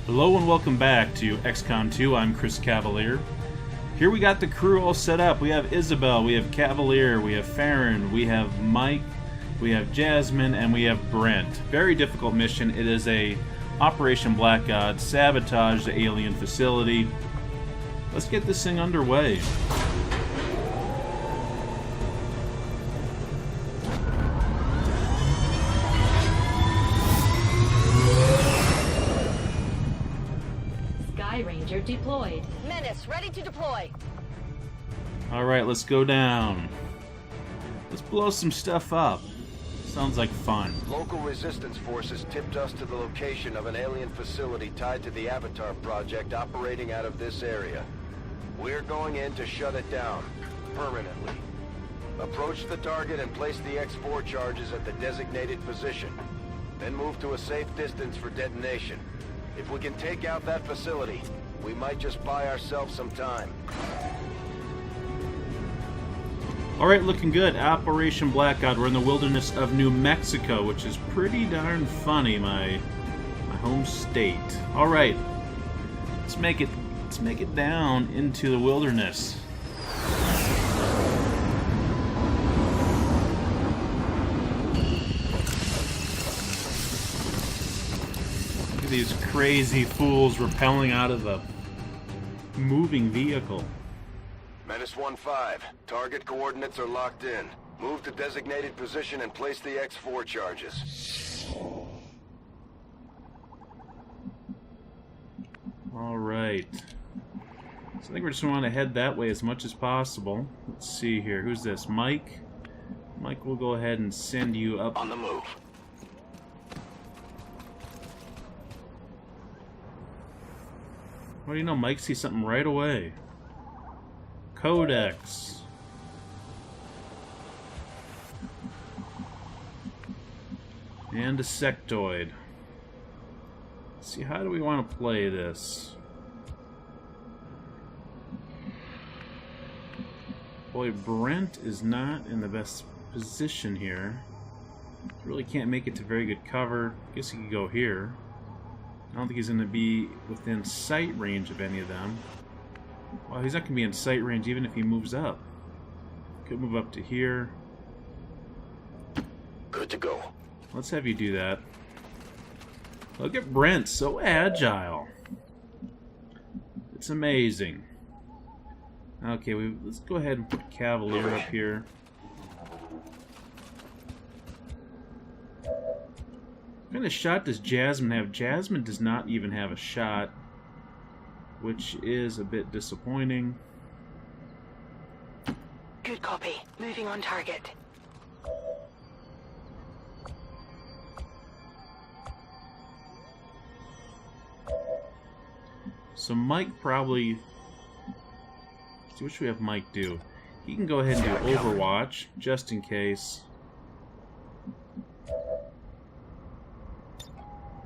Hello and welcome back to XCOM 2. I'm Chris Cavalier. Here we got the crew all set up. We have Isabel, we have Cavalier, we have Farron, we have Mike, we have Jasmine, and we have Brent. Very difficult mission. It is a Operation Black God, sabotage the alien facility. Let's get this thing underway. Ranger deployed. Menace, ready to deploy. Alright, let's go down. Let's blow some stuff up. Sounds like fun. Local resistance forces tipped us to the location of an alien facility tied to the Avatar project operating out of this area. We're going in to shut it down, permanently. Approach the target and place the X4 charges at the designated position. Then move to a safe distance for detonation. If we can take out that facility, we might just buy ourselves some time. Alright, looking good. Operation Black God. We're in the wilderness of New Mexico, which is pretty darn funny, my home state. Alright. Let's make it down into the wilderness. These crazy fools rappelling out of a moving vehicle. Menace 1-5. Target coordinates are locked in. Move to designated position and place the X4 charges. Alright. So I think we're just going to head that way as much as possible. Let's see here. Who's this? Mike? Mike will go ahead and send you up. On the move. What do you know? Mike sees something right away. Codex. And a sectoid. Let's see, how do we want to play this? Boy, Brent is not in the best position here. Really can't make it to very good cover. Guess he could go here. I don't think he's going to be within sight range of any of them. Well, he's not going to be in sight range even if he moves up. Could move up to here. Good to go. Let's have you do that. Look at Brent, so agile. It's amazing. Okay, let's go ahead and put Cavalier up here. What kind of shot does Jasmine have? Jasmine does not even have a shot, which is a bit disappointing. Good copy. Moving on target. So Mike probably... See, what should we have Mike do? He can go ahead and do Overwatch, just in case.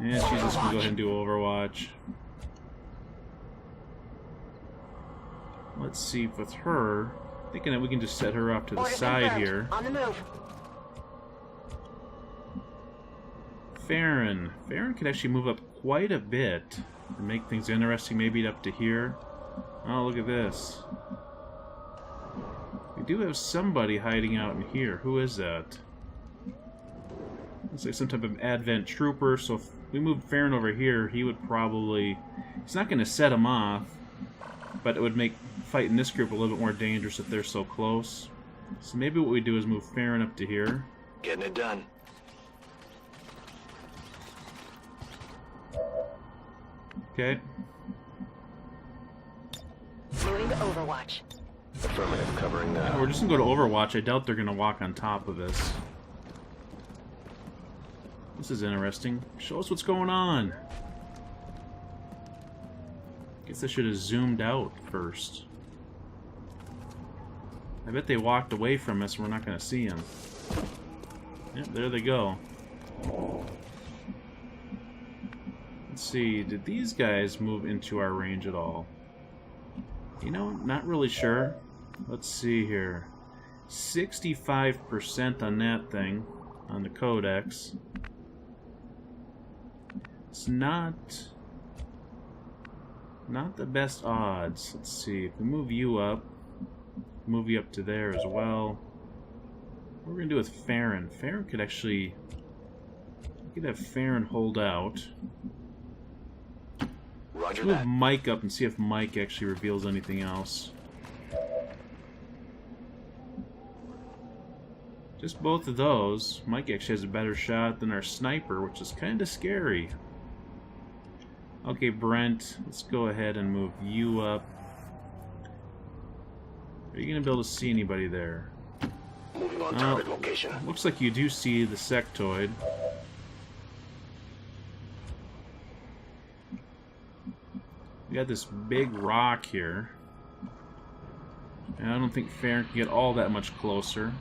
Yeah, she's just gonna go ahead and do Overwatch. Let's see if with her, thinking that we can just set her off to the side here. On the move. Farron. Farron could actually move up quite a bit and make things interesting, maybe up to here. Oh, look at this. We do have somebody hiding out in here. Who is that? Looks like some type of Advent trooper, so if we moved Farron over here, he would probably... He's not going to set him off, but it would make fighting this group a little bit more dangerous if they're so close. So maybe what we do is move Farron up to here. Getting it done. Okay. Moving to Overwatch. Affirmative, covering that. We're just going to go to Overwatch. I doubt they're going to walk on top of us. This is interesting. Show us what's going on. Guess I should have zoomed out first. I bet they walked away from us and we're not going to see them. Yep, there they go. Let's see, did these guys move into our range at all? You know, not really sure. Let's see here. 65% on that thing, on the Codex. It's not Not the best odds. Let's see. If we move you up to there as well. What we're gonna do with Farron? Farron could actually. We could have Farron hold out. Roger Move that. Mike up and see if Mike actually reveals anything else. Just both of those. Mike actually has a better shot than our sniper, which is kind of scary. Okay, Brent, let's go ahead and move you up. Are you going to be able to see anybody there? Moving on target location. Looks like you do see the sectoid. We got this big rock here. And I don't think Farron can get all that much closer.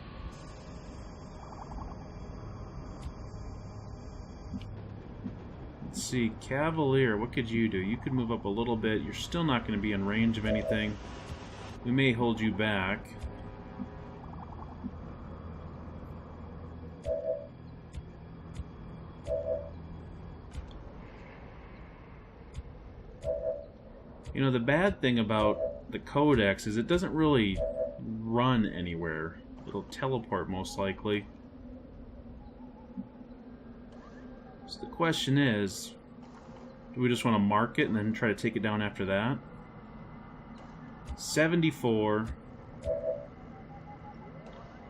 Let's see, Cavalier, what could you do? You could move up a little bit. You're still not going to be in range of anything. We may hold you back. You know, the bad thing about the Codex is it doesn't really run anywhere. It'll teleport most likely. So the question is, do we just want to mark it and then try to take it down after that? 74.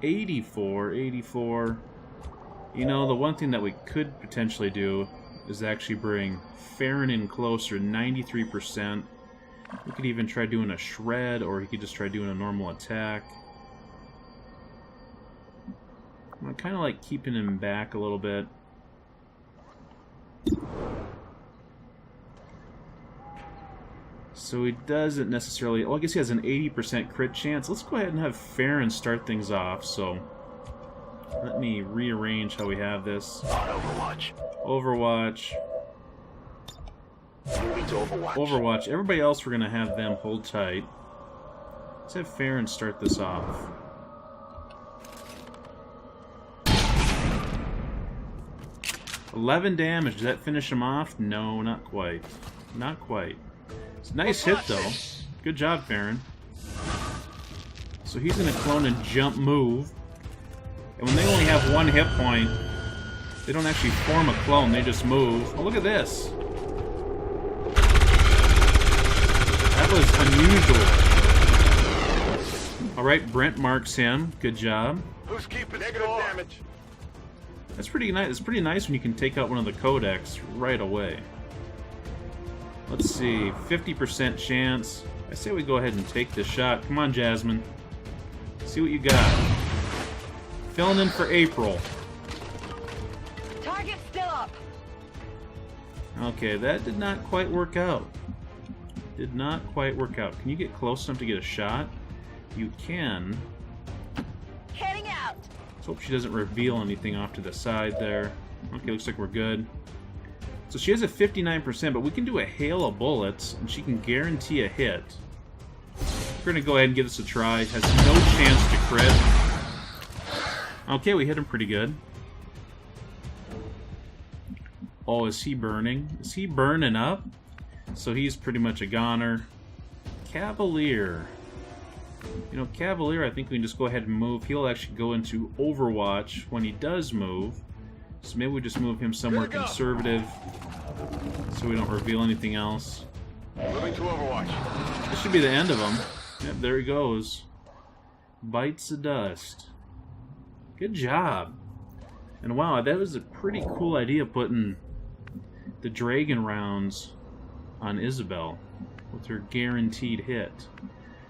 84, 84. You know, the one thing that we could potentially do is actually bring Farron in closer, 93%. We could even try doing a shred, or he could just try doing a normal attack. I kind of like keeping him back a little bit. So he doesn't necessarily... Well, I guess he has an 80% crit chance. Let's go ahead and have Farron start things off. So let me rearrange how we have this. Overwatch. Overwatch. Moving to Overwatch. Overwatch. Everybody else, we're going to have them hold tight. Let's have Farron start this off. $11 damage. Does that finish him off? No, not quite. Not quite. It's a nice hit, though. Good job, Farron. So he's going to clone and jump move. And when they only have one hit point, they don't actually form a clone, they just move. Oh, look at this. That was unusual. Alright, Brent marks him. Good job. Who's keeping negative damage? That's pretty nice. It's pretty nice when you can take out one of the codex right away. Let's see, 50% chance. I say we go ahead and take this shot. Come on, Jasmine. See what you got. Filling in for April. Target still up. Okay, that did not quite work out. Did not quite work out. Can you get close enough to get a shot? You can. Heading out. Let's hope she doesn't reveal anything off to the side there. Okay, looks like we're good. So she has a 59%, but we can do a hail of bullets, and she can guarantee a hit. We're going to go ahead and give this a try. Has no chance to crit. Okay, we hit him pretty good. Oh, is he burning? Is he burning up? So he's pretty much a goner. Cavalier. You know, Cavalier, I think we can just go ahead and move. He'll actually go into Overwatch when he does move. So maybe we just move him somewhere conservative so we don't reveal anything else. Moving to Overwatch. This should be the end of him. Yep, there he goes. Bites the dust. Good job. And wow, that was a pretty cool idea, putting the dragon rounds on Isabel with her guaranteed hit.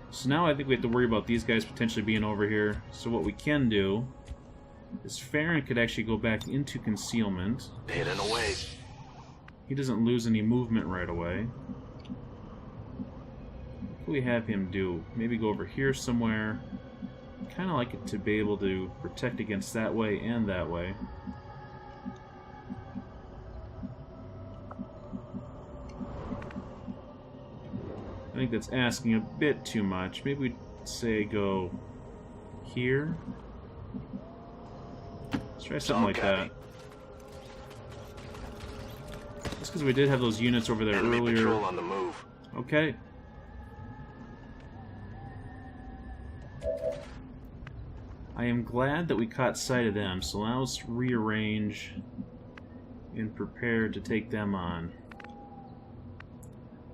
So now I think we have to worry about these guys potentially being over here. So what we can do is Farron could actually go back into concealment. Hidden away. He doesn't lose any movement right away. What can we have him do? Maybe go over here somewhere. Kind of like it to be able to protect against that way and that way. I think that's asking a bit too much. Maybe we'd say go here. Let's try something like that. Just because we did have those units over there Enemy earlier. patrol on the move. Okay. I am glad that we caught sight of them, so now let's rearrange and prepare to take them on.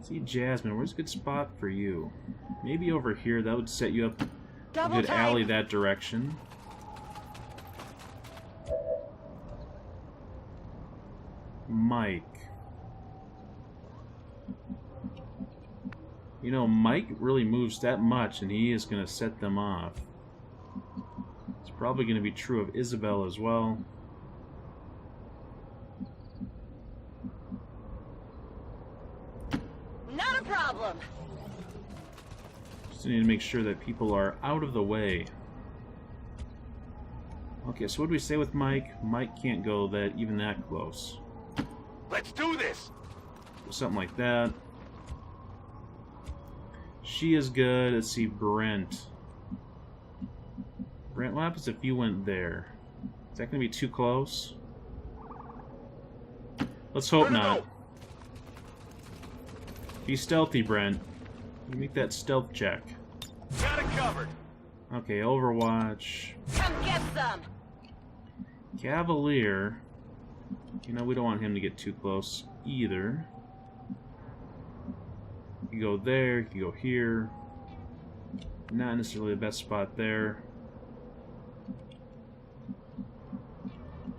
See, Jasmine, where's a good spot for you? Maybe over here. That would set you up a good alley that direction. Mike. You know, Mike really moves that much, and he is going to set them off. It's probably going to be true of Isabel as well. Not a problem. Just need to make sure that people are out of the way. Okay, so what do we say with Mike? Mike can't go even that close. Let's do this! Something like that. She is good. Let's see, Brent. Brent, what happens if you went there? Is that going to be too close? Let's hope not. Be stealthy, Brent. You make that stealth check. Got it covered. Okay, Overwatch. Come get some. Cavalier. You know, we don't want him to get too close either. You go there, you go here. Not necessarily the best spot there.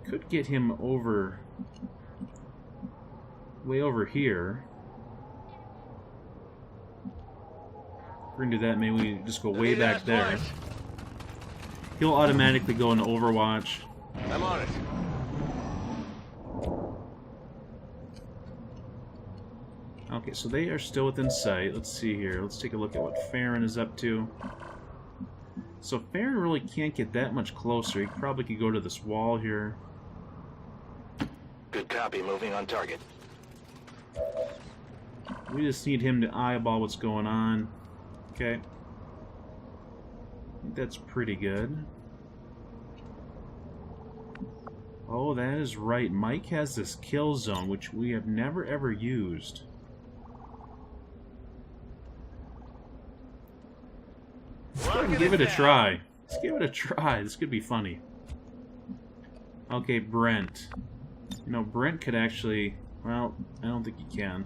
Could get him over, way over here. We're gonna do that. Maybe we just go way back there. He'll automatically go into Overwatch. I'm on it. Okay, so they are still within sight. Let's see here. Let's take a look at what Farron is up to. So Farron really can't get that much closer. He probably could go to this wall here. Good copy. Moving on target. We just need him to eyeball what's going on. Okay. I think that's pretty good. Oh, that is right. Mike has this kill zone, which we have never ever used. Let's go ahead and give it a try. Let's give it a try. This could be funny. Okay, Brent. You know, Brent could actually... Well, I don't think he can.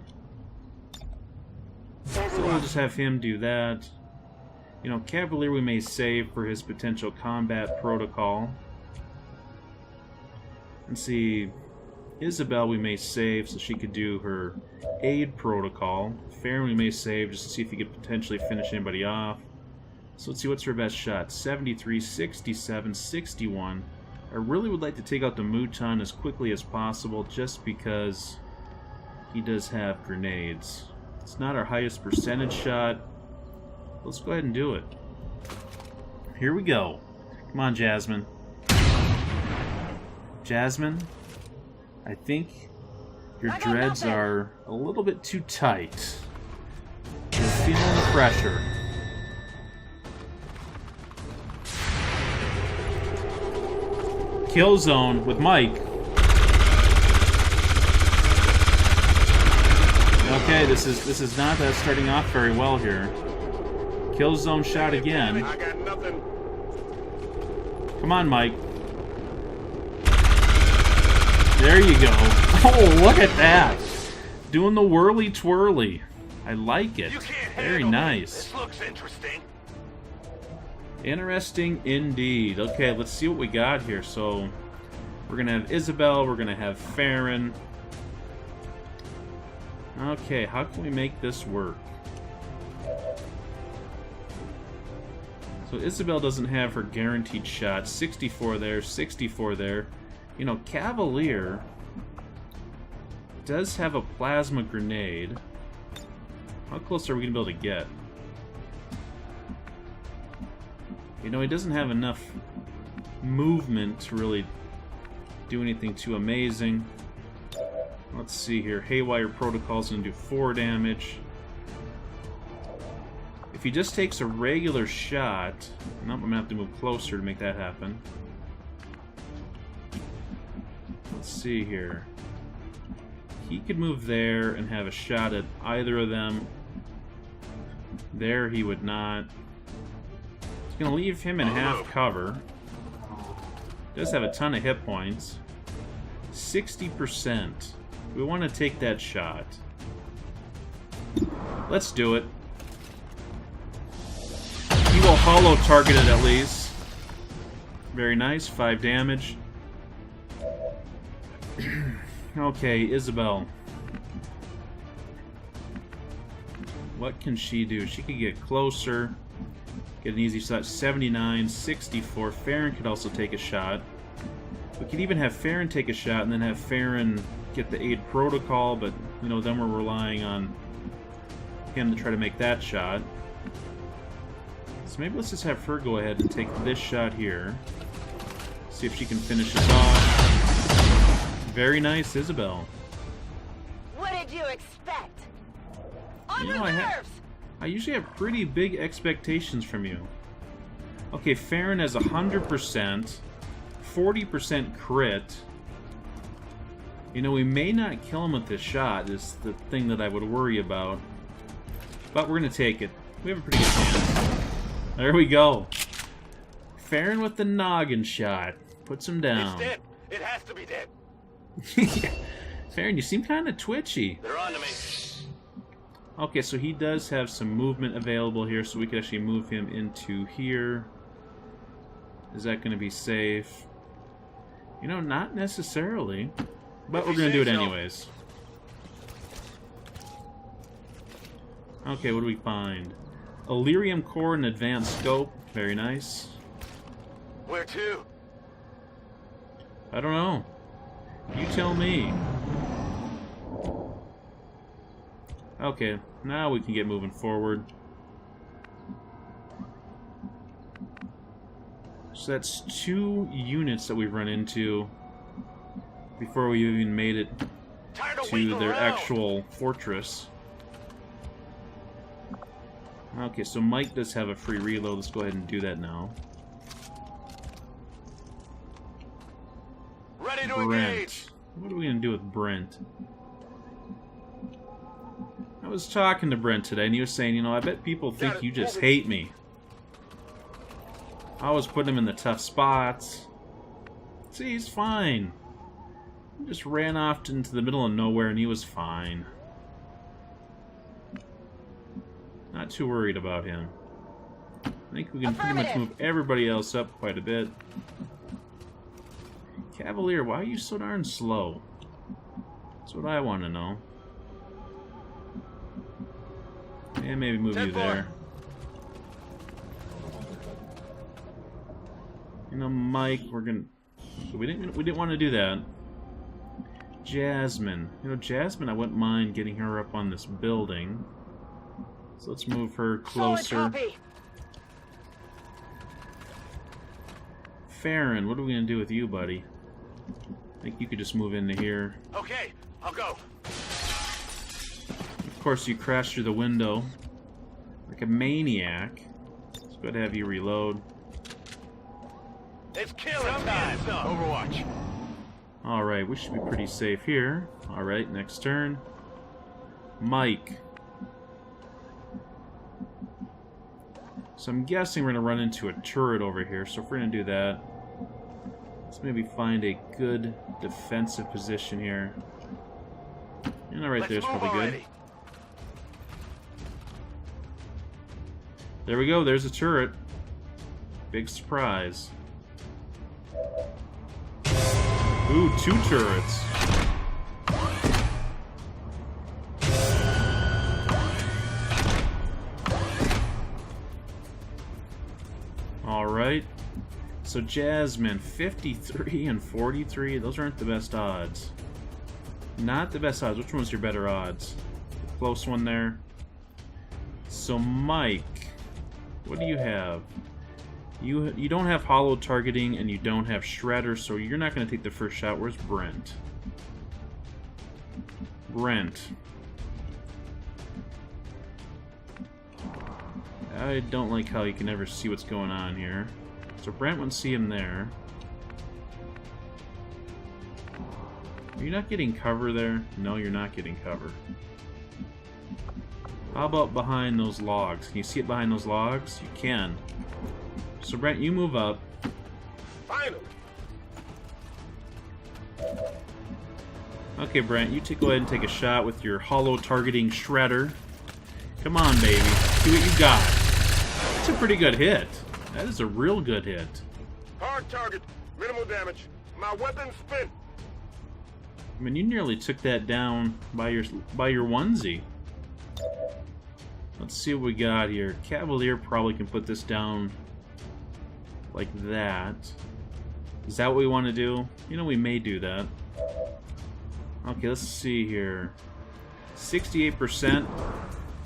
So we'll just have him do that. You know, Cavalier we may save for his potential combat protocol. And see, Isabel we may save so she could do her aid protocol. Farron we may save just to see if he could potentially finish anybody off. So let's see, what's her best shot? 73, 67, 61. I really would like to take out the Mouton as quickly as possible just because he does have grenades. It's not our highest percentage shot. Let's go ahead and do it. Here we go. Come on, Jasmine. Jasmine, I think your dreads are a little bit too tight. You're feeling the pressure. Kill zone with Mike. Okay, this is not starting off very well here. Kill zone shot again. I got nothing. Come on, Mike. There you go. Oh, look at that. Doing the whirly twirly. I like it. Very nice. This looks interesting. Interesting indeed. Okay, let's see what we got here. So, we're going to have Isabel. We're going to have Farron. Okay, how can we make this work? So, Isabel doesn't have her guaranteed shot. 64 there, 64 there. You know, Cavalier does have a plasma grenade. How close are we going to be able to get? You know, he doesn't have enough movement to really do anything too amazing. Let's see here. Haywire Protocol's going to do 4 damage. If he just takes a regular shot... Nope, I'm going to have to move closer to make that happen. Let's see here. He could move there and have a shot at either of them. There he would not. It's going to leave him in half cover. Does have a ton of hit points. 60%. We want to take that shot. Let's do it. He will hollow target it at least. Very nice. 5 damage. Okay, Isabel. What can she do? She could get closer. Get an easy shot. 79, 64. Farron could also take a shot. We could even have Farron take a shot and then have Farron get the aid protocol, but, you know, then we're relying on him to try to make that shot. So maybe let's just have her go ahead and take this shot here. See if she can finish this off. Very nice, Isabel. What did you expect? On You know, reserves! I usually have pretty big expectations from you. Okay, Farron has 100%, 40% crit. You know, we may not kill him with this shot, is the thing that I would worry about. But we're going to take it. We have a pretty good chance. There we go. Farron with the noggin shot. Puts him down. It's dead. It has to be dead. Farron, you seem kind of twitchy. They're on to me. Okay, so he does have some movement available here, so we could actually move him into here. Is that going to be safe? You know, not necessarily. But we're going to do it anyways. Okay, what do we find? Illyrium core and advanced scope. Very nice. Where to? I don't know. You tell me. Okay, now we can get moving forward. So that's 2 units that we've run into before we even made it to their actual fortress. Okay, so Mike does have a free reload. Let's go ahead and do that now. Ready to Brent. engage. What are we going to do with Brent? I was talking to Brent today, and he was saying, you know, I bet people think you just hate me. I was putting him in the tough spots. See, he's fine. He just ran off into the middle of nowhere, and he was fine. Not too worried about him. I think we can pretty much move everybody else up quite a bit. Cavalier, why are you so darn slow? That's what I want to know. And maybe move you there. You know, Mike, we're gonna. We didn't want to do that. Jasmine, you know, Jasmine, I wouldn't mind getting her up on this building. So let's move her closer. Farron, what are we gonna do with you, buddy? I think you could just move into here. Okay, I'll go. Of course, you crashed through the window like a maniac. Let's go ahead and have you reload. It's killing time. Overwatch. Alright, we should be pretty safe here. Alright, next turn. Mike. So I'm guessing we're going to run into a turret over here, so if we're going to do that, let's maybe find a good defensive position here. You know, right there's probably good. There we go, there's a turret. Big surprise. Ooh, 2 turrets. Alright. So Jasmine, 53 and 43. Those aren't the best odds. Not the best odds. Which one's your better odds? Close one there. So Mike, what do you have? You don't have hollow targeting and you don't have shredder, so you're not going to take the first shot. Where's Brent? Brent. I don't like how you can never see what's going on here. So Brent won't see him there. Are you not getting cover there? No, you're not getting cover. How about behind those logs? Can you see it behind those logs? You can. So Brent, you move up. Finally. Okay, Brent, you go ahead and take a shot with your hollow targeting shredder. Come on, baby. See what you got. That's a pretty good hit. That is a real good hit. Hard target. Minimal damage. My weapon's spent. I mean, you nearly took that down by your onesie. Let's see what we got here. Cavalier probably can put this down like that. Is that what we want to do? You know, we may do that. Okay, let's see here. 68%.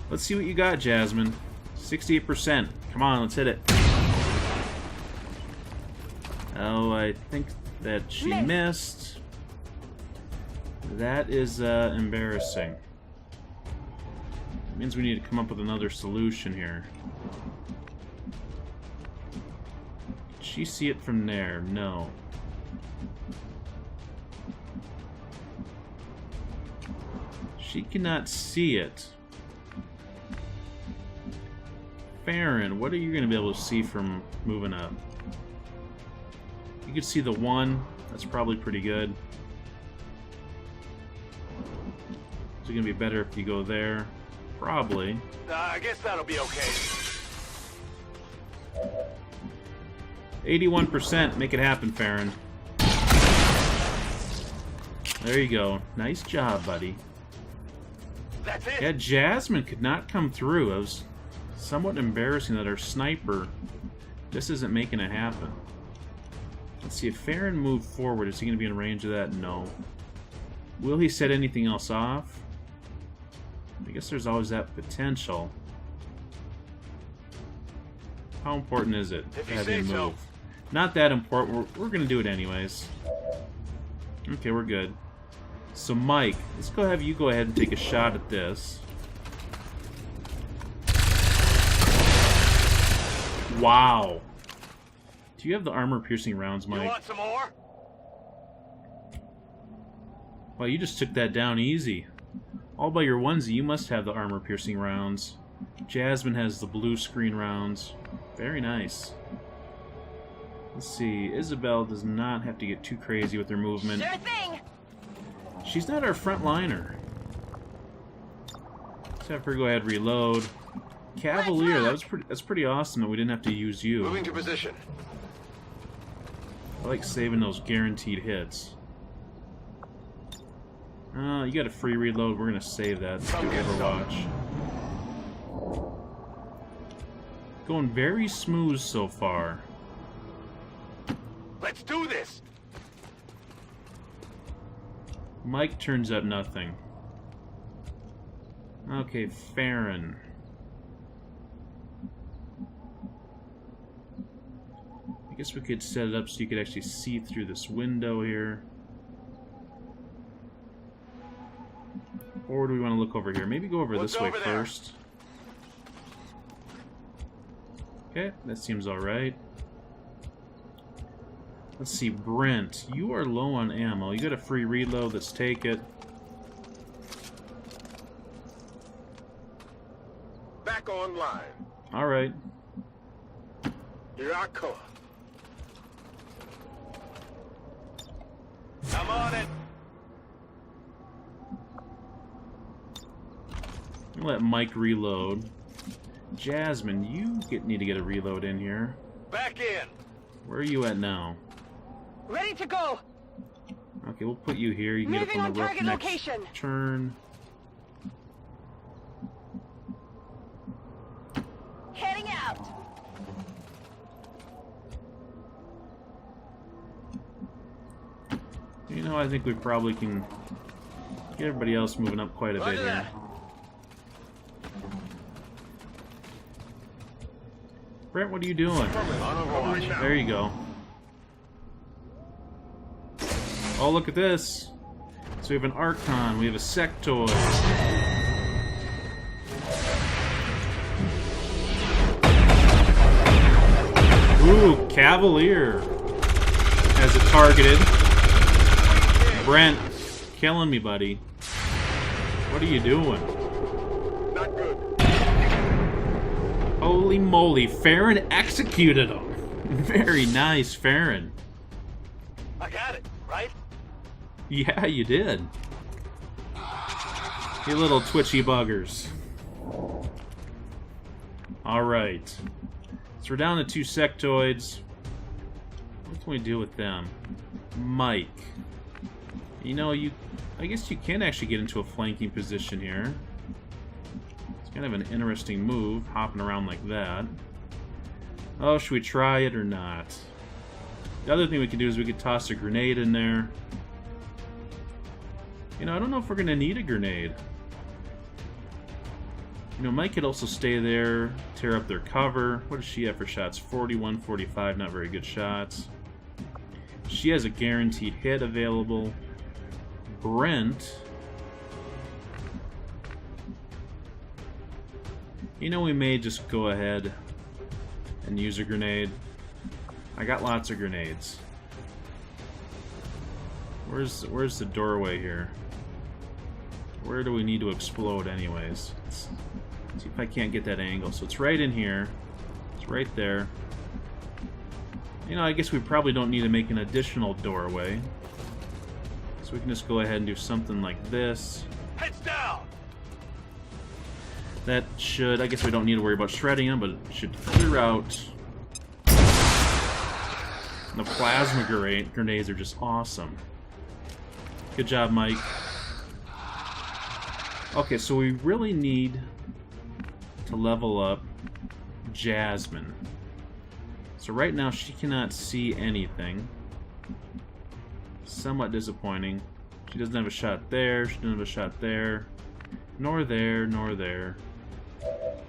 Let's see what you got, Jasmine. 68%. Come on, let's hit it. Oh, I think that she missed. That is embarrassing. It means we need to come up with another solution here. Did she see it from there? No. She cannot see it. Farron, what are you going to be able to see from moving up? You can see the 1. That's probably pretty good. Is it going to be better if you go there? Probably. I guess that'll be okay. 81%. Make it happen, Farron. There you go. Nice job, buddy. That's it. Yeah, Jasmine could not come through. It was somewhat embarrassing that our sniper just isn't making it happen. Let's see, if Farron moved forward, is he going to be in range of that? No. Will he set anything else off? I guess there's always that potential. How important is it to have him move? Not that important. We're going to do it anyways. Okay, we're good. So Mike, let's have you go ahead and take a shot at this. Wow. Do you have the armor-piercing rounds, Mike? You want some more? Well, you just took that down easy. All by your onesie, you must have the armor-piercing rounds. Jasmine has the blue screen rounds. Very nice. Let's see. Isabel does not have to get too crazy with her movement. Sure thing. She's not our front liner. Let's have her go ahead and reload. Cavalier, that's pretty awesome that we didn't have to use you. Moving to position. I like saving those guaranteed hits. You got a free reload. We're gonna save that. Let's do Overwatch. Going very smooth so far. Let's do this. Mike turns up nothing. Okay, Farron. I guess we could set it up so you could actually see through this window here. Or do we want to look over here? Maybe go over this way first. Okay, that seems alright. Let's see, Brent, you are low on ammo. You got a free reload, let's take it. Back online. Alright. Here I come. I'm on it. I'll let Mike reload. Jasmine, you need to get a reload in here. Back in. Where are you at now? Ready to go. Okay, we'll put you here. You can Moving get up on on the roof target next location. turn. Heading out. You know, I think we probably can get everybody else moving up quite a bit here. Brent, what are you doing? There you go. Oh, look at this. So we have an Archon, we have a Sectoid. Ooh, Cavalier has it targeted. Brent, killing me, buddy. What are you doing? Not good. Holy moly, Farron executed him. Very nice, Farron. I got it, right? Yeah, you did. You little twitchy buggers. Alright. So we're down to 2 sectoids. What can we do with them? Mike. You know, I guess you can actually get into a flanking position here. It's kind of an interesting move, hopping around like that. Oh, should we try it or not? The other thing we could do is we could toss a grenade in there. You know, I don't know if we're going to need a grenade. You know, Mike could also stay there, tear up their cover. What does she have for shots? 41, 45, not very good shots. She has a guaranteed hit available. Brent. You know, we may just go ahead and use a grenade. I got lots of grenades. Where's the doorway here? Where do we need to explode anyways? Let's see if I can't get that angle. So it's right in here. It's right there. You know, I guess we probably don't need to make an additional doorway. So we can just go ahead and do something like this. Heads down! That should, I guess we don't need to worry about shredding them, but it should clear out. The plasma grenades are just awesome. Good job, Mike. Okay, so we really need to level up Jasmine. So right now she cannot see anything. Somewhat disappointing. She doesn't have a shot there, she doesn't have a shot there. Nor there, nor there.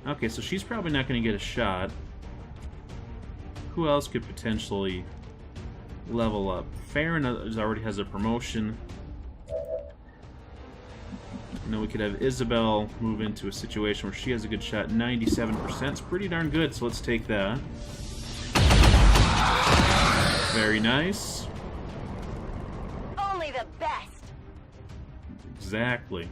Okay, so she's probably not going to get a shot. Who else could potentially level up? Farron already has a promotion. You know, we could have Isabel move into a situation where she has a good shot. 97%. It's pretty darn good, so let's take that. Very nice. Only the best. Exactly.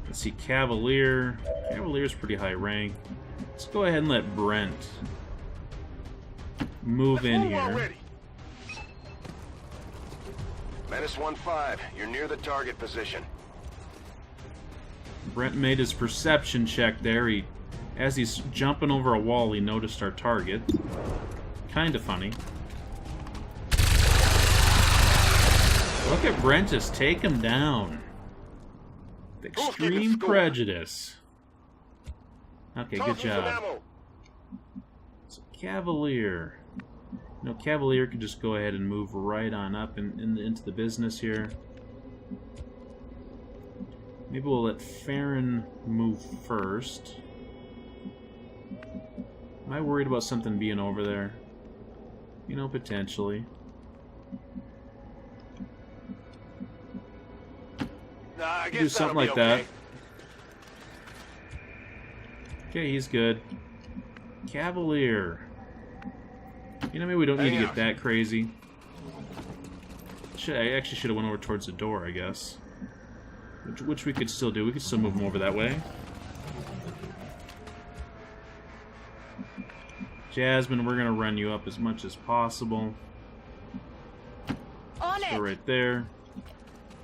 Let's see, Cavalier. Cavalier's pretty high rank. Let's go ahead and let Brent move in here. Menace 1-5, you're near the target position. Brent made his perception check there. As he's jumping over a wall, he noticed our target. Kind of funny. Look at Brent just take him down. With extreme prejudice. Okay, good job. So Cavalier. You know, Cavalier could just go ahead and move right on up into the business here. Maybe we'll let Farron move first. Am I worried about something being over there? You know, potentially. I guess Do something like that. Okay, he's good. Cavalier. You know, maybe we don't need to get that crazy. I actually should have went over towards the door, I guess. Which we could still do. We could still move him over that way. Jasmine, we're going to run you up as much as possible. On So it. right there.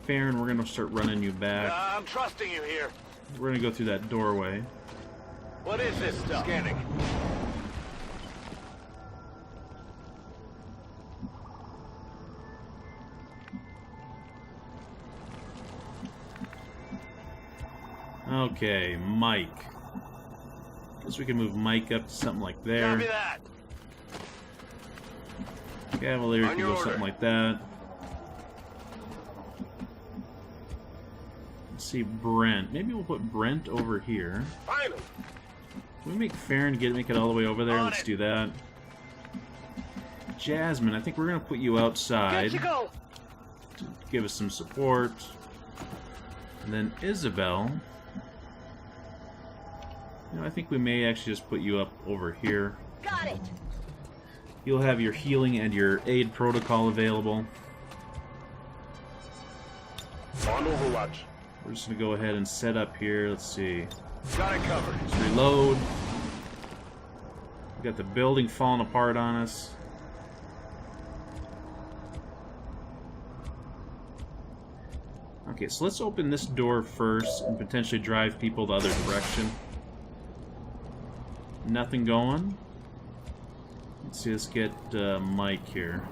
Farron, we're going to start running you back. I'm trusting you here. We're going to go through that doorway. What is this stuff? Scanning. Okay, Mike. Guess we can move Mike up to something like there. Copy that. Cavalier On can your go order. something like that. Let's see, Brent. Maybe we'll put Brent over here. Finally. Can we make Farron make it all the way over there? On Let's it. do that. Jasmine, I think we're going to put you outside Good to go. to give us some support. And then Isabel. You know, I think we may actually just put you up over here. Got it. You'll have your healing and your aid protocol available. On Overwatch. We're just going to go ahead and set up here. Let's see. Got it covered. Let's reload. We got the building falling apart on us. Okay, so let's open this door first and potentially drive people the other direction. Nothing going. Let's see, let's get Mike here.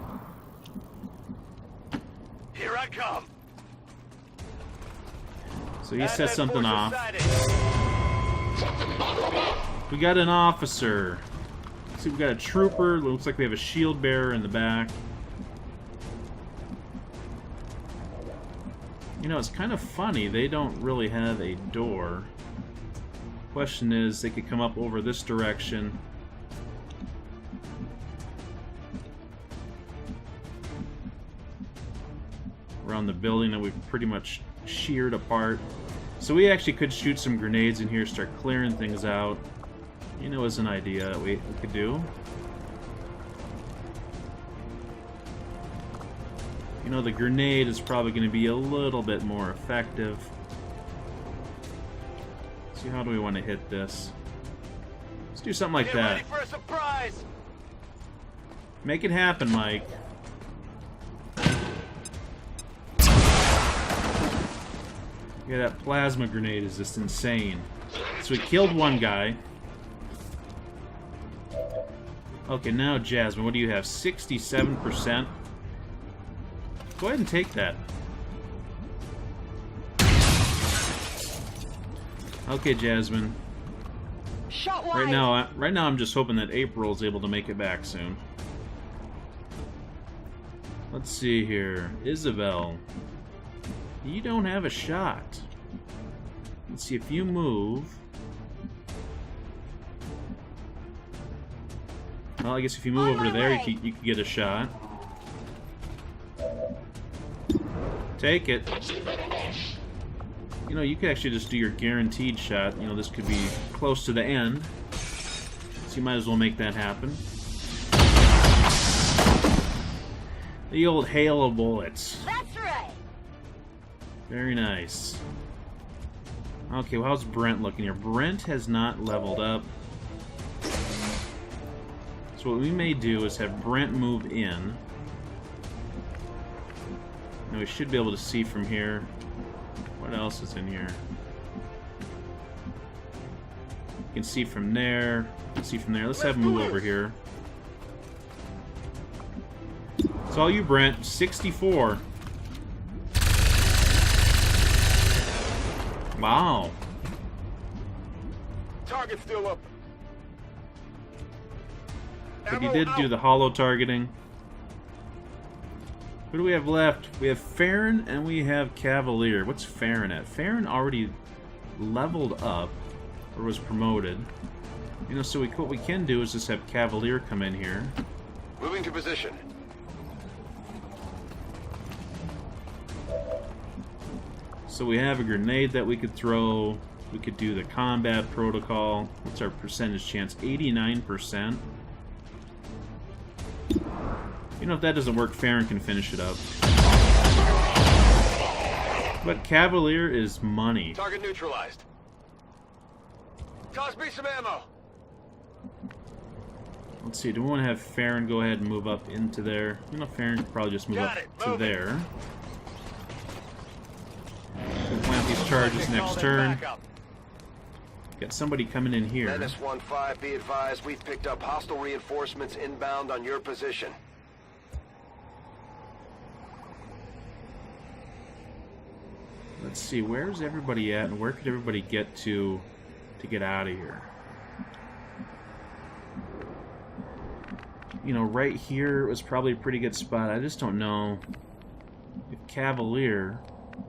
Here I come. So he set something off. We got an officer. See, we got a trooper. Looks like we have a shield bearer in the back. You know, it's kind of funny. They don't really have a door. Question is, they could come up over this direction. Around the building that we've pretty much sheared apart. So we actually could shoot some grenades in here, start clearing things out. You know, as an idea that we could do. You know, the grenade is probably going to be a little bit more effective. Let's see, how do we want to hit this? Let's do something like that. Ready for a surprise. Make it happen, Mike. Yeah, that plasma grenade is just insane. So we killed one guy. Okay, now Jasmine, what do you have? 67%? Go ahead and take that. Okay, Jasmine. Shot wide. Right now, I'm just hoping that April is able to make it back soon. Let's see here, Isabel. You don't have a shot. Let's see if you move. Well, I guess if you move over to there, you could get a shot. Take it. You know, you could actually just do your guaranteed shot. You know, this could be close to the end. So you might as well make that happen. The old hail of bullets. That's right. Very nice. Okay, well, how's Brent looking here? Brent has not leveled up. So what we may do is have Brent move in. Now we should be able to see from here. What else is in here? You can see from there. You can see from there. Let's have him move over here. It's all you, Brent. 64. Wow. Target still up. But you did do the hollow targeting. Who do we have left? We have Farron and we have Cavalier. What's Farron at? Farron already leveled up, or was promoted. You know, so what we can do is just have Cavalier come in here. Moving to position. So we have a grenade that we could throw. We could do the combat protocol. What's our percentage chance? 89%. You know, if that doesn't work, Farron can finish it up. But Cavalier is money. Target neutralized. Toss me some ammo. Let's see, do we want to have Farron go ahead and move up into there? You know, Farron could probably just move up to there. We'll plant these charges next turn. Got somebody coming in here. Menace 1-5, be advised, we've picked up hostile reinforcements inbound on your position. Let's see, where's everybody at, and where could everybody get to get out of here? You know, right here was probably a pretty good spot. I just don't know if Cavalier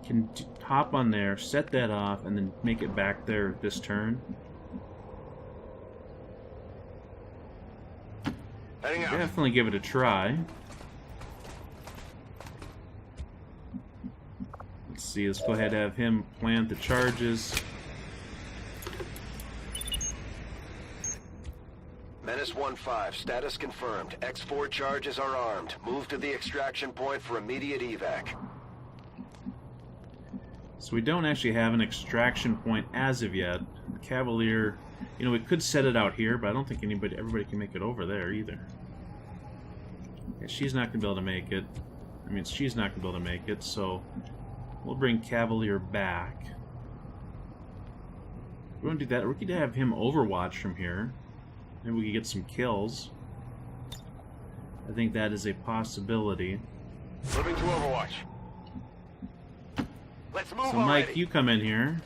can hop on there, set that off, and then make it back there this turn. Heading out. Definitely give it a try. Let's see, let's go ahead and have him plant the charges. Menace 1-5, status confirmed. X4 charges are armed. Move to the extraction point for immediate evac. So we don't actually have an extraction point as of yet. Cavalier, you know, we could set it out here, but I don't think everybody can make it over there either. Yeah, she's not going to be able to make it. I mean, she's not going to be able to make it, so we'll bring Cavalier back. We want to do that. We could have him overwatch from here. Maybe we could get some kills. I think that is a possibility. Moving to Overwatch. Let's move So already. Mike, you come in here.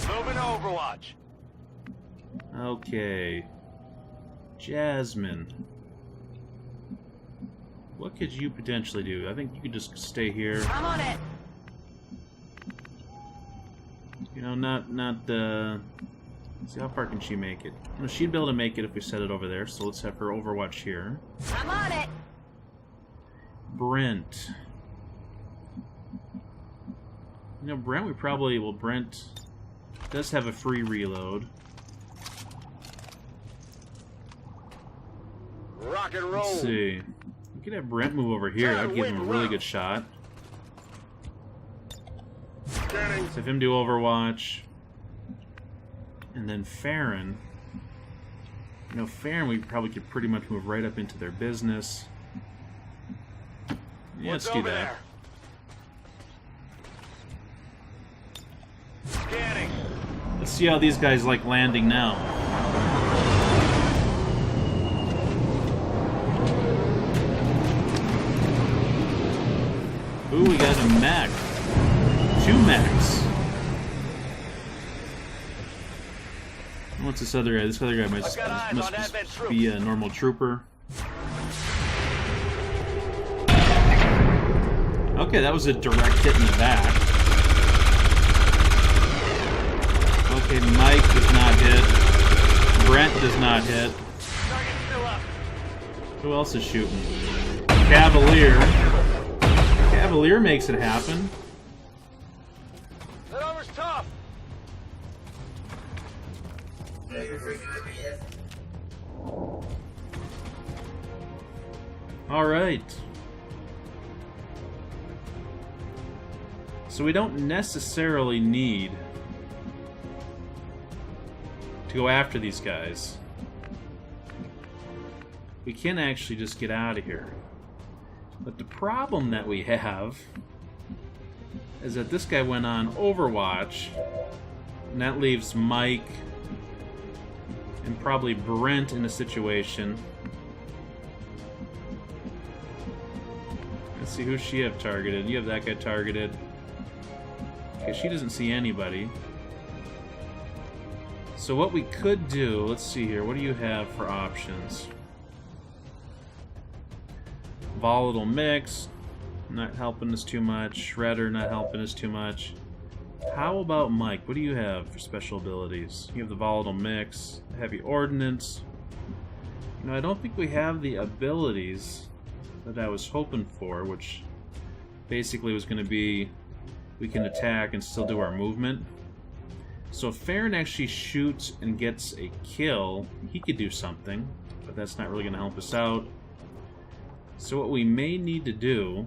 Moving to Overwatch. Okay. Jasmine. What could you potentially do? I think you could just stay here. I'm on it. You know, not see, how far can she make it? Well, she'd be able to make it if we set it over there, so let's have her overwatch here. I'm on it. Brent. You know, Brent, we probably... Well, Brent does have a free reload. Rock and roll. Let's see. We could have Brent move over here. That'd give him a really good shot. Scanning. Let's have him do Overwatch. And then Farron. You know, Farron, we probably could pretty much move right up into their business. Yeah, What's let's do over that. there? Scanning. Let's see how these guys like landing now. Ooh, we got a mech. 2 mechs. What's this other guy? This other guy must just be a normal trooper. Okay, that was a direct hit in the back. Okay, Mike does not hit. Brent does not hit. Target still up. Who else is shooting? Cavalier. Cavalier makes it happen. That armor's tough. All right. So we don't necessarily need to go after these guys. We can actually just get out of here. But the problem that we have is that this guy went on Overwatch, and that leaves Mike and probably Brent in a situation. Let's see, who she have targeted. You have that guy targeted. Okay, she doesn't see anybody. So what we could do, let's see here, what do you have for options? Volatile Mix, not helping us too much. Shredder, not helping us too much. How about Mike? What do you have for special abilities? You have the Volatile Mix, Heavy Ordnance. You know, I don't think we have the abilities that I was hoping for, which basically was going to be we can attack and still do our movement. So if Farron actually shoots and gets a kill, he could do something, but that's not really going to help us out. So what we may need to do...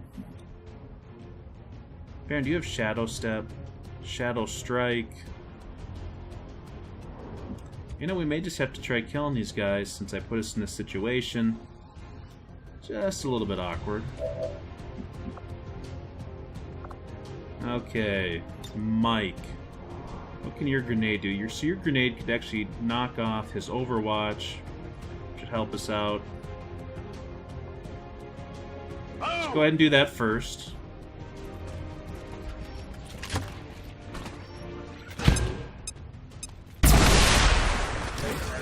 Farron, do you have Shadow Step? Shadow Strike? You know, we may just have to try killing these guys since I put us in this situation. Just a little bit awkward. Okay, Mike. What can your grenade do? So your grenade could actually knock off his Overwatch. Should help us out. Let's go ahead and do that first.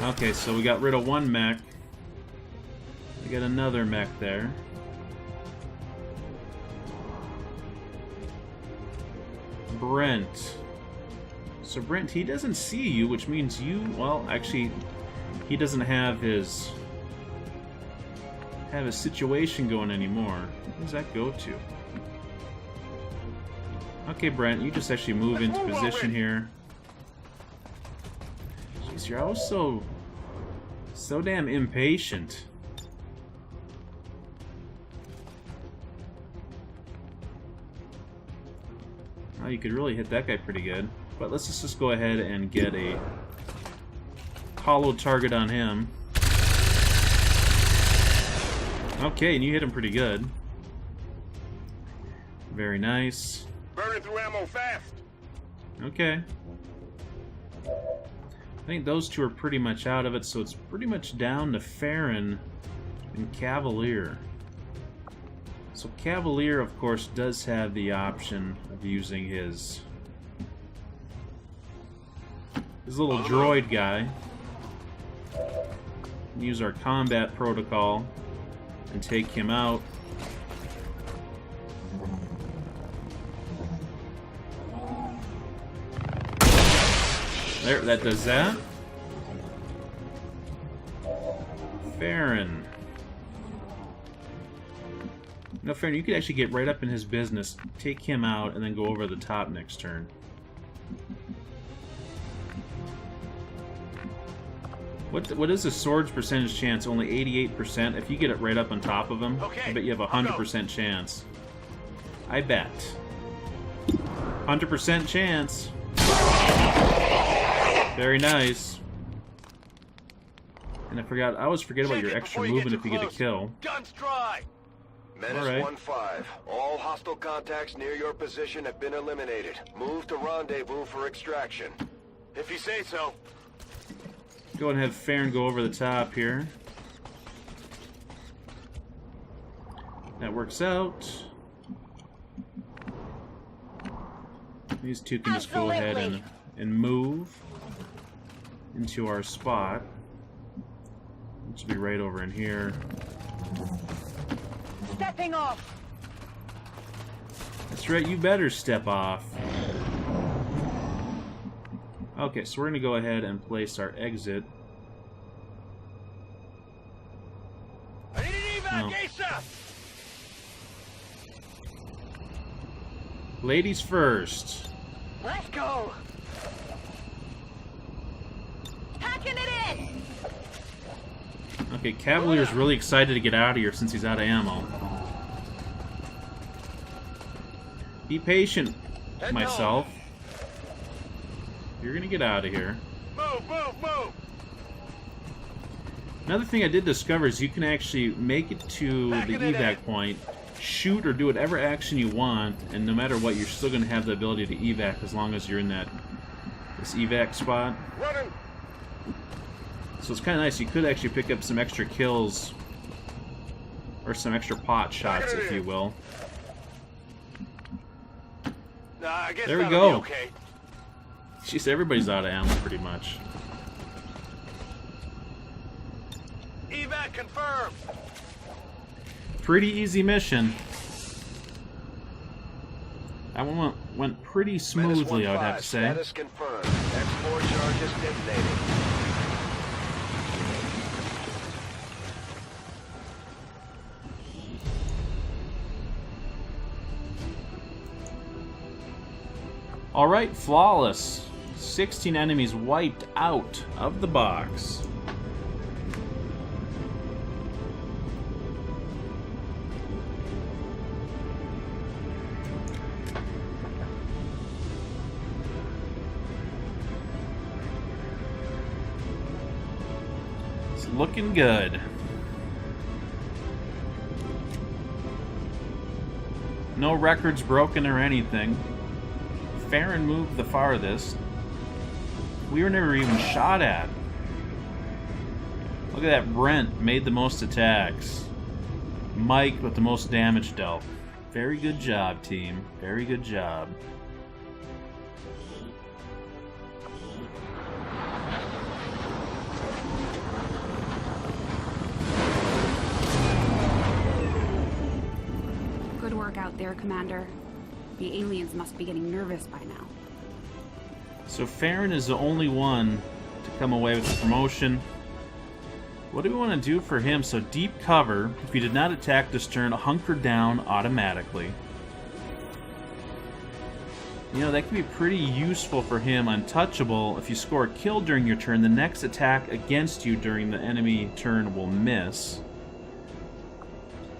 Okay, so we got rid of one mech. We got another mech there. Brent. So Brent, he doesn't see you, which means you, well, actually, he doesn't have his situation going anymore. Where does that go to? Okay, Brent, you just actually move into position here. Jeez, you're always so damn impatient. Oh, you could really hit that guy pretty good. But let's just go ahead and get a hollow target on him. Okay, and you hit him pretty good. Very nice. Burning through ammo fast. Okay. I think those two are pretty much out of it, so it's pretty much down to Farron and Cavalier. So Cavalier, of course, does have the option of using his little droid guy. Use our combat protocol and take him out. There, that does that. Farron. No, Farron, you could actually get right up in his business, take him out, and then go over the top next turn. What is the sword's percentage chance? Only 88%. If you get it right up on top of him, okay, I bet you have a 100% chance. I bet. 100% chance. Very nice. And I always forget about your extra movement if you get a kill. Guns dry. Menace All right. 1-5. All hostile contacts near your position have been eliminated. Move to rendezvous for extraction. If you say so. Go ahead and have Farron go over the top here. That works out. These two can just go ahead and move into our spot. Which will be right over in here. Stepping off. That's right, you better step off. Okay, so we're going to go ahead and place our exit. I need an evac ASAP. Ladies first. Let's go. Packing it in. Okay, Cavalier's really excited to get out of here since he's out of ammo. Be patient, myself. You're gonna get out of here. Move, move, move. Another thing I did discover is you can actually make it to the evac point, shoot or do whatever action you want, and no matter what, you're still gonna have the ability to evac as long as you're in this evac spot. Running. So it's kind of nice. You could actually pick up some extra kills or some extra pot shots, if you will. Nah, I guess There we that'll go. be okay. Jeez, everybody's out of ammo pretty much. Evac confirmed. Pretty easy mission. That one went pretty smoothly, I would have to say. Status confirmed. X4 charges detonating. Alright, flawless. 16 enemies wiped out of the box. It's looking good. No records broken or anything. Farron moved the farthest. We were never even shot at. Look at that. Brent made the most attacks. Mike with the most damage dealt. Very good job, team. Very good job. Good work out there, Commander. The aliens must be getting nervous by now. So Farron is the only one to come away with the promotion. What do we want to do for him? So deep cover. If he did not attack this turn, hunker down automatically. You know, that can be pretty useful for him. Untouchable. If you score a kill during your turn, the next attack against you during the enemy turn will miss.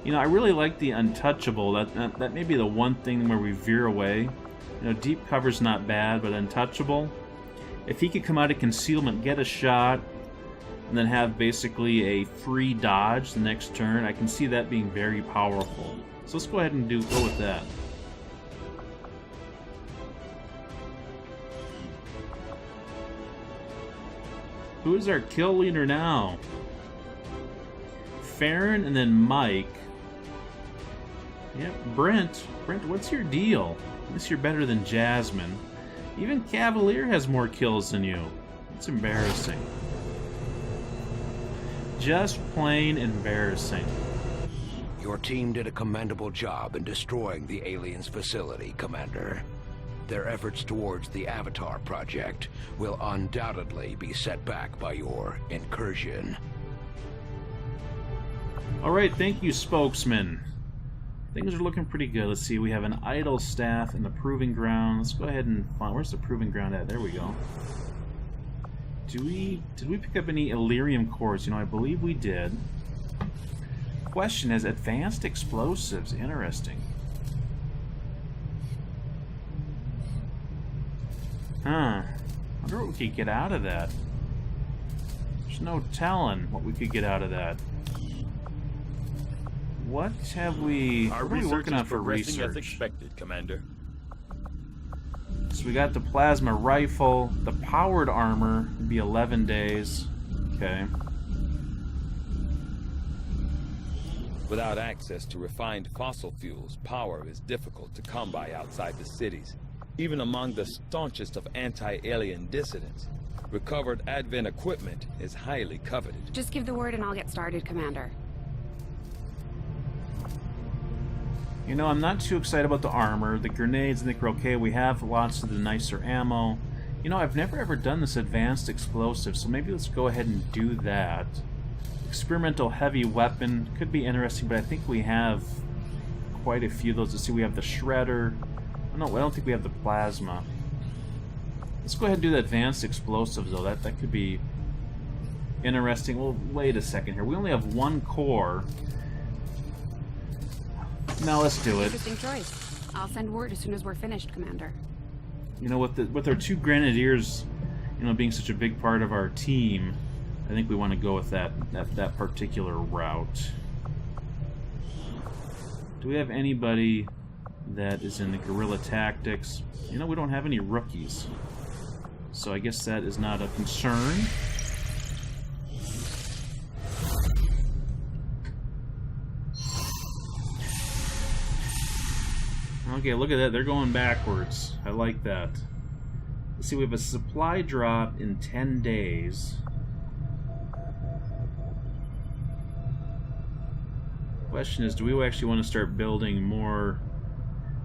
You know, I really like the untouchable. That may be the one thing where we veer away. You know, deep cover's not bad, but untouchable. If he could come out of concealment, get a shot, and then have basically a free dodge the next turn, I can see that being very powerful. So let's go ahead and go with that. Who is our kill leader now? Farron and then Mike. Yep, Brent. Brent, what's your deal? At least you're better than Jasmine. Even Cavalier has more kills than you. It's embarrassing. Just plain embarrassing. Your team did a commendable job in destroying the aliens' facility, Commander. Their efforts towards the Avatar project will undoubtedly be set back by your incursion. Alright, thank you, spokesman. Things are looking pretty good. Let's see, we have an idle staff in the proving ground. Let's go ahead and find... Where's the proving ground at? There we go. Did we pick up any Illyrium cores? You know, I believe we did. Question is, advanced explosives. Interesting. Huh. I wonder what we could get out of that. There's no telling what we could get out of that. What have we... Our what are we research working is on for progressing research? as expected, Commander. So we got the plasma rifle, the powered armor, would be 11 days. Okay. Without access to refined fossil fuels, power is difficult to come by outside the cities. Even among the staunchest of anti-alien dissidents, recovered Advent equipment is highly coveted. Just give the word and I'll get started, Commander. You know, I'm not too excited about the armor. The grenades, I think we're okay. We have lots of the nicer ammo. You know, I've never ever done this advanced explosive, so maybe let's go ahead and do that. Experimental heavy weapon could be interesting, but I think we have quite a few of those. Let's see, we have the shredder. No, I don't think we have the plasma. Let's go ahead and do the advanced explosives, though. That could be interesting. Well, wait a second here. We only have one core. No, let's do it. Interesting choice. I'll send word as soon as we're finished, Commander. You know, with our two grenadiers, you know, being such a big part of our team, I think we want to go with that particular route. Do we have anybody that is in the guerrilla tactics? You know, we don't have any rookies, so I guess that is not a concern. Okay, look at that. They're going backwards. I like that. Let's see, we have a supply drop in 10 days. Question is, do we actually want to start building more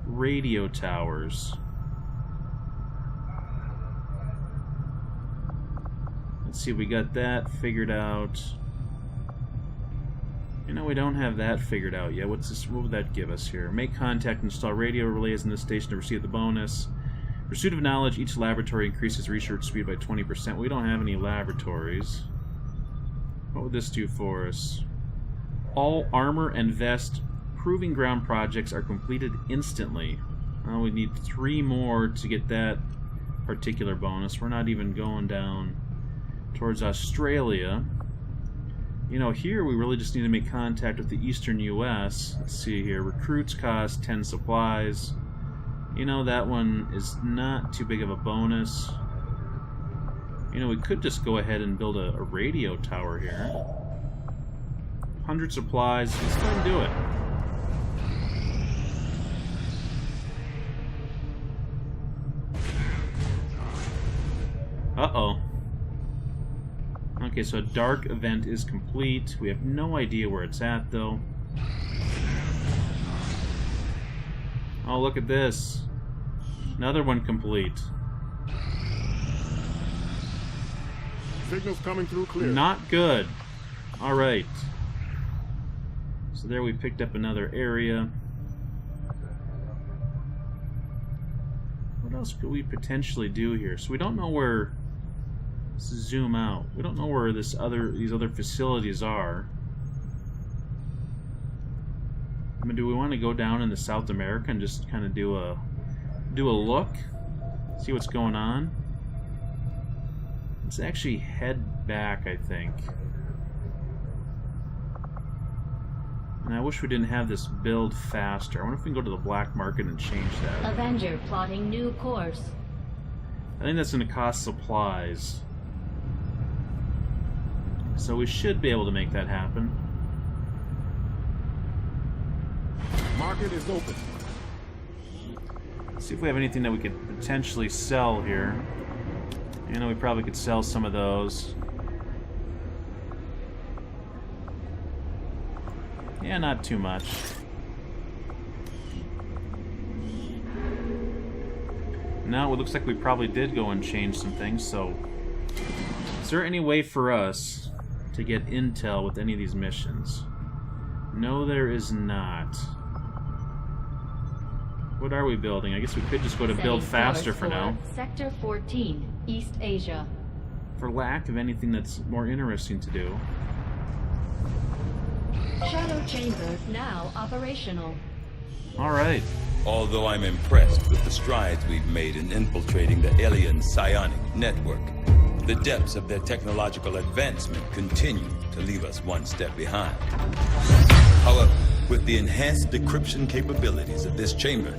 radio towers? Let's see, we got that figured out. You know, we don't have that figured out yet. What's this? What would that give us here? Make contact, install radio relays in this station to receive the bonus. Pursuit of knowledge, each laboratory increases research speed by 20%. We don't have any laboratories. What would this do for us? All armor and vest proving ground projects are completed instantly. Oh, we need 3 more to get that particular bonus. We're not even going down towards Australia. You know, here we really just need to make contact with the eastern U.S. Let's see here. Recruits cost 10 supplies. You know, that one is not too big of a bonus. You know, we could just go ahead and build a radio tower here. 100 supplies. Let's go ahead and do it. Uh-oh. Okay, so a dark event is complete. We have no idea where it's at, though. Oh, look at this. Another one complete. Signals coming through clear. Not good. Alright. So there we picked up another area. What else could we potentially do here? So we don't know where... Let's zoom out. We don't know where these other facilities are. I mean, do we want to go down into South America and just kind of do a do a look, see what's going on. Let's actually head back, I think. And I wish we didn't have this build faster. I wonder if we can go to the black market and change that. Avenger plotting new course. I think that's going to cost supplies. So we should be able to make that happen. Market is open. See if we have anything that we could potentially sell here. You know, we probably could sell some of those. Yeah, not too much. No, it looks like we probably did go and change some things, so... Is there any way for us to get intel with any of these missions? No, there is not. What are we building? I guess we could just go to build faster for now. Sector 14, East Asia. For lack of anything that's more interesting to do. Shadow chamber now operational. Alright. Although I'm impressed with the strides we've made in infiltrating the alien psionic network, the depths of their technological advancement continue to leave us one step behind. However, with the enhanced decryption capabilities of this chamber,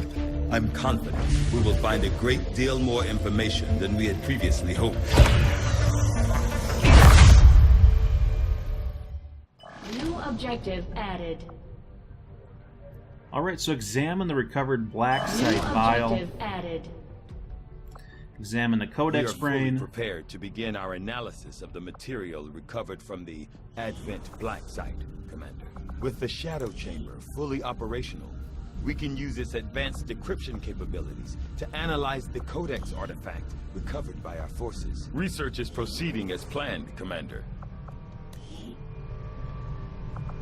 I'm confident we will find a great deal more information than we had previously hoped. New objective added. Alright, so examine the recovered black New site vial. objective added. Examine the We are codex fully brain. prepared to begin our analysis of the material recovered from the Advent Black Site, Commander. With the Shadow Chamber fully operational, we can use its advanced decryption capabilities to analyze the Codex artifact recovered by our forces. Research is proceeding as planned, Commander.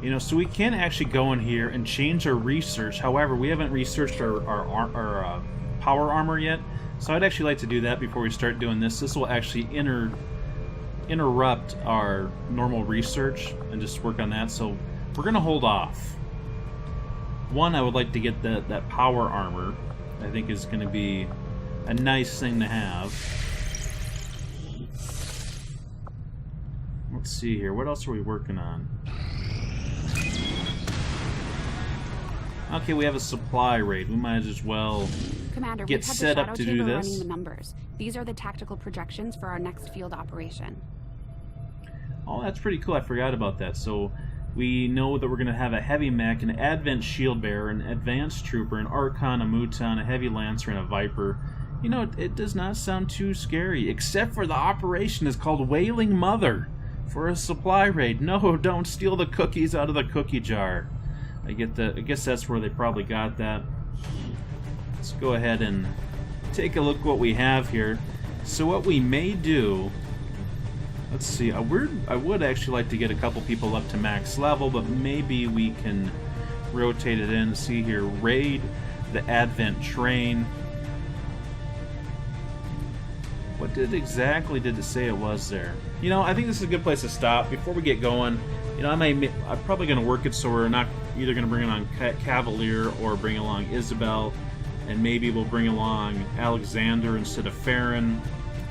You know, so we can actually go in here and change our research. However, we haven't researched our power armor yet. So I'd actually like to do that before we start doing this. This will actually interrupt our normal research and just work on that. So we're going to hold off. One, I would like to get that power armor. I think is going to be a nice thing to have. Let's see here. What else are we working on? Okay, we have a supply raid. We might as well Commander, get we've had set the up Shadow to do Chamber this. running the numbers. These are the tactical projections for our next field operation. Oh, that's pretty cool. I forgot about that. So we know that we're going to have a heavy mech, an Advent shield bearer, an advanced trooper, an Archon, a Muton, a heavy lancer, and a Viper. You know, it does not sound too scary, except for the operation is called Wailing Mother for a supply raid. No, don't steal the cookies out of the cookie jar. I guess that's where they probably got that. Let's go ahead and take a look what we have here. So what we may do, let's see, I would actually like to get a couple people up to max level, but maybe we can rotate it in. See here, raid the Advent train. What exactly did it say it was there? You know, I think this is a good place to stop before we get going. You know, I'm probably going to work it so we're not either going to bring on Cavalier or bring along Isabel, and maybe we'll bring along Alexander instead of Farron.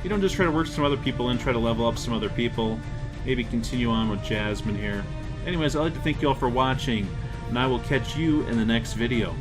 You know, just try to work some other people in, try to level up some other people, maybe continue on with Jasmine here. Anyways, I'd like to thank you all for watching, and I will catch you in the next video.